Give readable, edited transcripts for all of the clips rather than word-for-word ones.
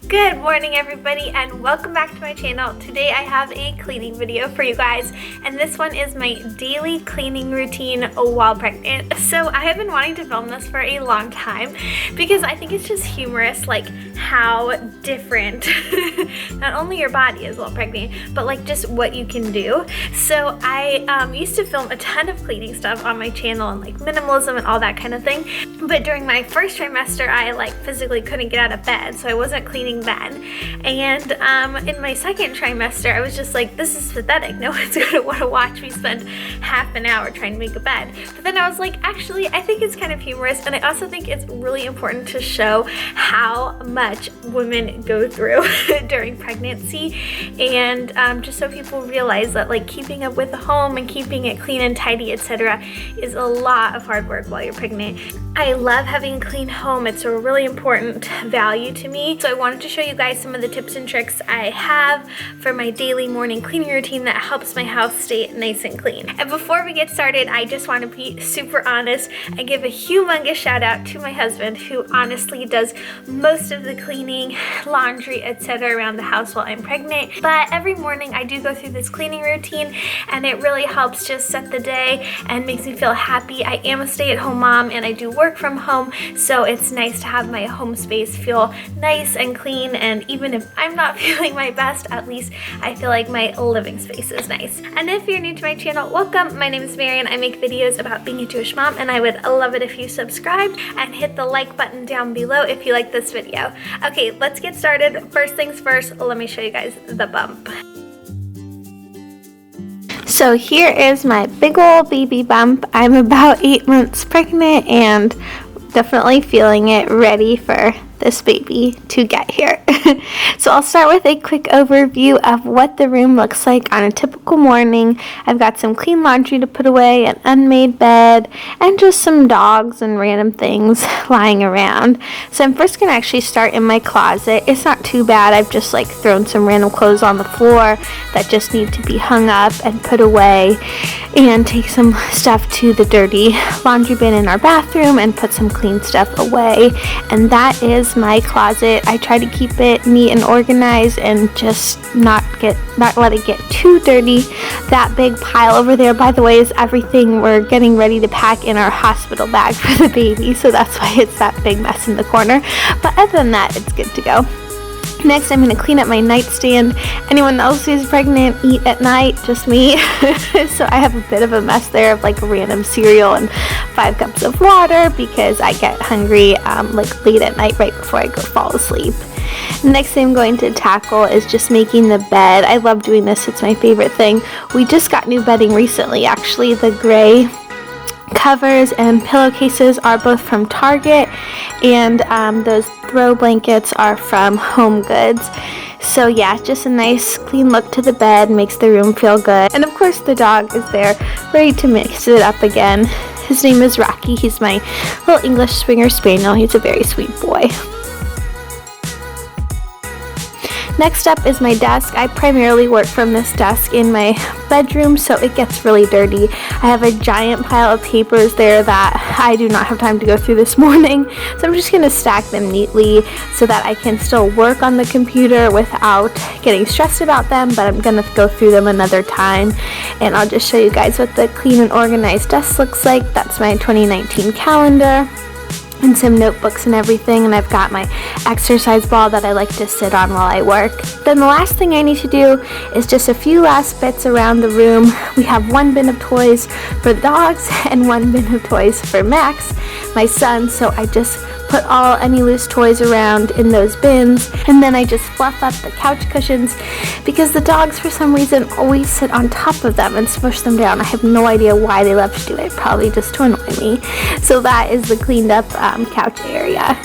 Good morning everybody and welcome back to my channel. Today I have a cleaning video for you guys and this one is my daily cleaning routine while pregnant. So I have been wanting to film this for a long time because I think it's just humorous like how different not only your body is while pregnant but like just what you can do. So I used to film a ton of cleaning stuff on my channel and like minimalism and all that kind of thing, but during my first trimester I like physically couldn't get out of bed, so I wasn't cleaning then. And in my second trimester I was just like, this is pathetic, no one's gonna want to watch me spend half an hour trying to make a bed. But then I was like, actually I think it's kind of humorous, and I also think it's really important to show how much women go through during pregnancy, and just so people realize that like keeping up with the home and keeping it clean and tidy, etc. is a lot of hard work while you're pregnant. I love having a clean home. It's a really important value to me. So I wanted to show you guys some of the tips and tricks I have for my daily morning cleaning routine that helps my house stay nice and clean. And before we get started, I just want to be super honest and give a humongous shout out to my husband, who honestly does most of the cleaning, laundry, etc. around the house while I'm pregnant. But every morning I do go through this cleaning routine and it really helps just set the day and makes me feel happy. I am a stay-at-home mom and I do work from home, so it's nice to have my home space feel nice and clean, and even if I'm not feeling my best, at least I feel like my living space is nice. And if you're new to my channel, welcome. My name is Marian. I make videos about being a Jewish mom and I would love it if you subscribed and hit the like button down below if you like this video. Okay, let's get started. First things first, let me show you guys the bump. So here is my big old baby bump. I'm about 8 months pregnant and definitely feeling it, ready for this baby to get here. So I'll start with a quick overview of what the room looks like on a typical morning. I've got some clean laundry to put away, an unmade bed, and just some dogs and random things lying around. So I'm first gonna actually start in my closet. It's not too bad. I've just like thrown some random clothes on the floor that just need to be hung up and put away, and take some stuff to the dirty laundry bin in our bathroom and put some clean stuff away. And that is my closet. I try to keep it neat and organized and just not let it get too dirty. That big pile over there, by the way, is everything we're getting ready to pack in our hospital bag for the baby, so that's why it's that big mess in the corner. But other than that, it's good to go. Next, I'm going to clean up my nightstand. Anyone else who's pregnant eat at night? Just me. So I have a bit of a mess there of like random cereal and 5 cups of water because I get hungry like late at night right before I go fall asleep. Next thing I'm going to tackle is just making the bed. I love doing this. It's my favorite thing. We just got new bedding recently, actually. The gray covers and pillowcases are both from Target, and those throw blankets are from Home Goods. So yeah, just a nice clean look to the bed, makes the room feel good. And of course the dog is there ready to mix it up again. His name is Rocky. He's my little English Springer Spaniel. He's a very sweet boy. Next up is my desk. I primarily work from this desk in my bedroom, so it gets really dirty. I have a giant pile of papers there that I do not have time to go through this morning, so I'm just going to stack them neatly so that I can still work on the computer without getting stressed about them, but I'm going to go through them another time, and I'll just show you guys what the clean and organized desk looks like. That's my 2019 calendar and some notebooks and everything, and I've got my exercise ball that I like to sit on while I work. Then the last thing I need to do is just a few last bits around the room. We have 1 bin of toys for the dogs and 1 bin of toys for Max, my son, so I just put any loose toys around in those bins, and then I just fluff up the couch cushions because the dogs for some reason always sit on top of them and smush them down. I have no idea why they love to do it, probably just to annoy me. So that is the cleaned up couch area.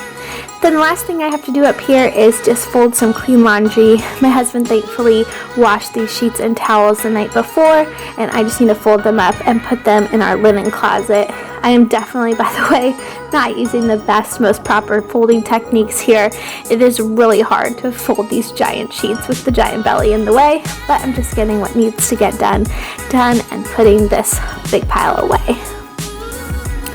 Then the last thing I have to do up here is just fold some clean laundry. My husband thankfully washed these sheets and towels the night before, and I just need to fold them up and put them in our linen closet. I am definitely, by the way, not using the best, most proper folding techniques here. It is really hard to fold these giant sheets with the giant belly in the way, but I'm just getting what needs to get done and putting this big pile away.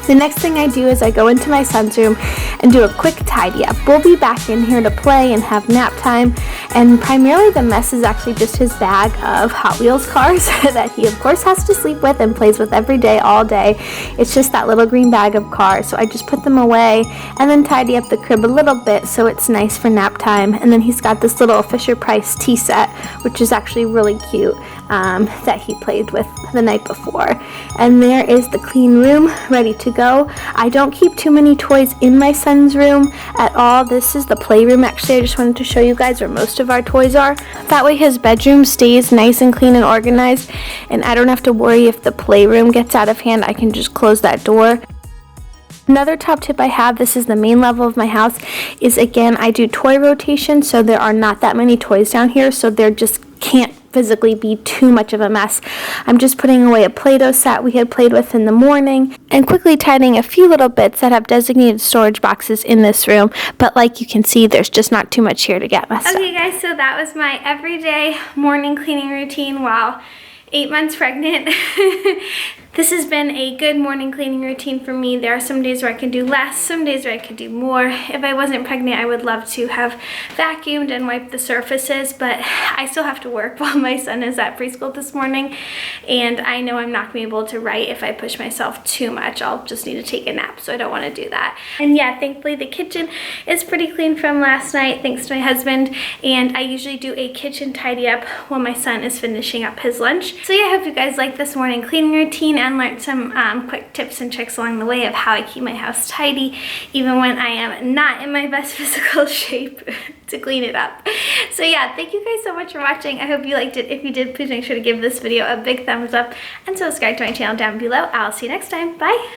The next thing I do is I go into my son's room and do a quick tidy up. We'll be back in here to play and have nap time, and primarily the mess is actually just his bag of Hot Wheels cars that he of course has to sleep with and plays with every day, all day. It's just that little green bag of cars, so I just put them away and then tidy up the crib a little bit so it's nice for nap time. And then he's got this little Fisher-Price tea set, which is actually really cute, that he played with the night before. And there is the clean room ready to go. I don't keep too many toys in my son's room at all. This is the playroom. Actually, I just wanted to show you guys where most of our toys are. That way his bedroom stays nice and clean and organized, and I don't have to worry if the playroom gets out of hand. I can just close that door. Another top tip I have, this is the main level of my house, is again, I do toy rotation, so there are not that many toys down here, so there just can't physically be too much of a mess. I'm just putting away a Play-Doh set we had played with in the morning and quickly tidying a few little bits that have designated storage boxes in this room, but like you can see, there's just not too much here to get messed up. Okay guys, so that was my everyday morning cleaning routine while 8 months pregnant. This has been a good morning cleaning routine for me. There are some days where I can do less, some days where I could do more. If I wasn't pregnant, I would love to have vacuumed and wiped the surfaces, but I still have to work while my son is at preschool this morning, and I know I'm not going to be able to write if I push myself too much. I'll just need to take a nap, so I don't want to do that. And yeah, thankfully the kitchen is pretty clean from last night, thanks to my husband, and I usually do a kitchen tidy up while my son is finishing up his lunch. So yeah, I hope you guys like this morning cleaning routine and learned some quick tips and tricks along the way of how I keep my house tidy even when I am not in my best physical shape to clean it up. So yeah, thank you guys so much for watching. I hope you liked it. If you did, please make sure to give this video a big thumbs up and subscribe to my channel down below. I'll see you next time. Bye!